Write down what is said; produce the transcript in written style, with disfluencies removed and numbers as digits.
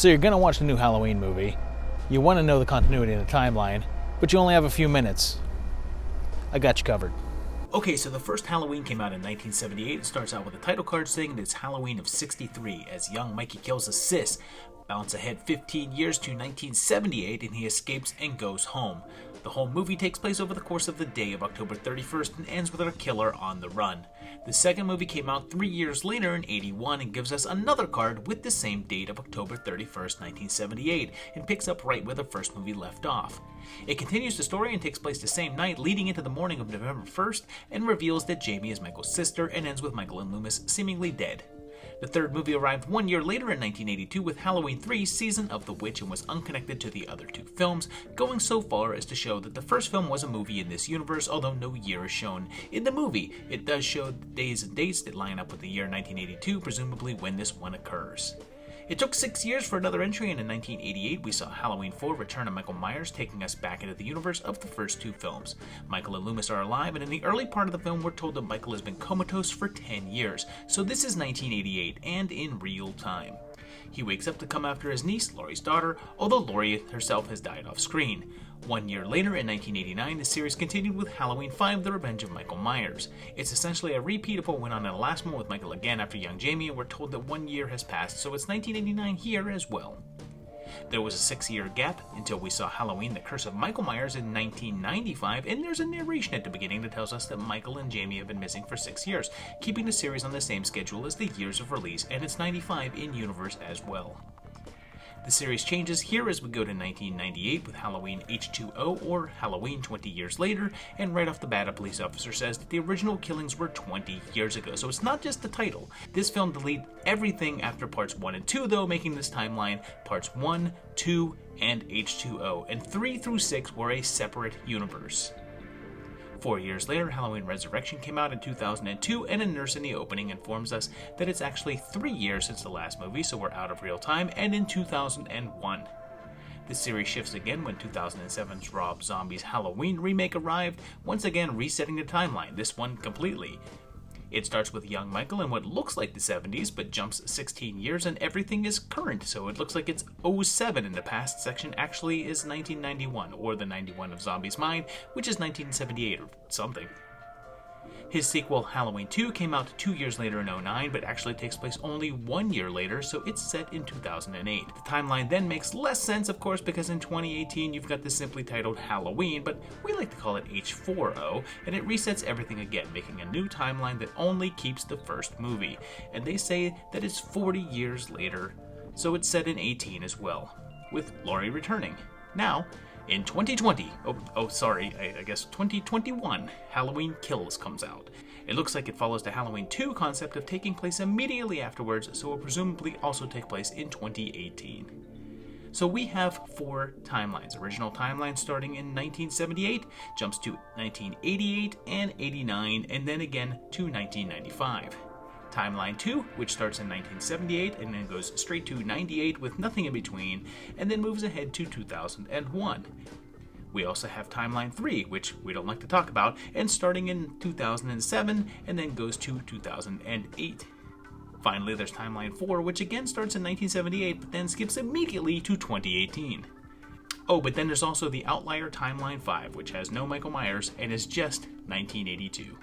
So you're gonna watch the new Halloween movie. You want to know the continuity and the timeline, but you only have a few minutes. I got you covered. Okay, so the first Halloween came out in 1978. It starts out with a title card saying that it's Halloween of '63, as young Mikey kills a sis. Bounce ahead 15 years to 1978, and he escapes and goes home. The whole movie takes place over the course of the day of October 31st and ends with a killer on the run. The second movie came out 3 years later in '81 and gives us another card with the same date of October 31st, 1978, and picks up right where the first movie left off. It continues the story and takes place the same night, leading into the morning of November 1st, and reveals that Jamie is Michael's sister, and ends with Michael and Loomis seemingly dead. The third movie arrived 1 year later in 1982 with Halloween 3 Season of the Witch and was unconnected to the other two films, going so far as to show that the first film was a movie in this universe, although no year is shown in the movie. It does show days and dates that line up with the year 1982, presumably when this one occurs. It took 6 years for another entry, and in 1988 we saw Halloween 4 Return of Michael Myers, taking us back into the universe of the first two films. Michael and Loomis are alive, and in the early part of the film we're told that Michael has been comatose for 10 years, so this is 1988 and in real time. He wakes up to come after his niece, Laurie's daughter, although Laurie herself has died off screen. 1 year later, in 1989, the series continued with Halloween 5 The Revenge of Michael Myers. It's essentially a repeat of what went on in the last one with Michael again after young Jamie, and we're told that 1 year has passed, so it's 1989 here as well. There was a 6-year gap until we saw Halloween The Curse of Michael Myers in 1995, and there's a narration at the beginning that tells us that Michael and Jamie have been missing for 6 years, keeping the series on the same schedule as the years of release, and it's 95 in universe as well. The series changes here as we go to 1998 with Halloween H2O, or Halloween 20 years later, and right off the bat a police officer says that the original killings were 20 years ago, so it's not just the title. This film deleted everything after parts 1 and 2 though, making this timeline parts 1, 2, and H2O, and 3 through 6 were a separate universe. 4 years later, Halloween Resurrection came out in 2002, and a nurse in the opening informs us that it's actually 3 years since the last movie, so we're out of real time, and in 2001. The series shifts again when 2007's Rob Zombie's Halloween remake arrived, once again resetting the timeline, this one completely. It starts with young Michael in what looks like the 70s, but jumps 16 years and everything is current, so it looks like it's '07 in the past section actually is 1991, or the 91 of Zombie's mind, which is 1978 or something. His sequel, Halloween 2, came out 2 years later in '09, but actually takes place only 1 year later, so it's set in 2008. The timeline then makes less sense, of course, because in 2018 you've got this simply titled Halloween, but we like to call it H4O, and it resets everything again, making a new timeline that only keeps the first movie. And they say that it's 40 years later, so it's set in 18 as well, with Laurie returning. Now, in 2020, I guess 2021, Halloween Kills comes out. It looks like it follows the Halloween 2 concept of taking place immediately afterwards, so it will presumably also take place in 2018. So we have 4 timelines. Original timeline starting in 1978, jumps to 1988 and 89, and then again to 1995. Timeline 2, which starts in 1978 and then goes straight to 98 with nothing in between, and then moves ahead to 2001. We also have Timeline 3, which we don't like to talk about, and starting in 2007 and then goes to 2008. Finally, there's Timeline 4, which again starts in 1978 but then skips immediately to 2018. Oh, but then there's also the outlier Timeline 5, which has no Michael Myers and is just 1982.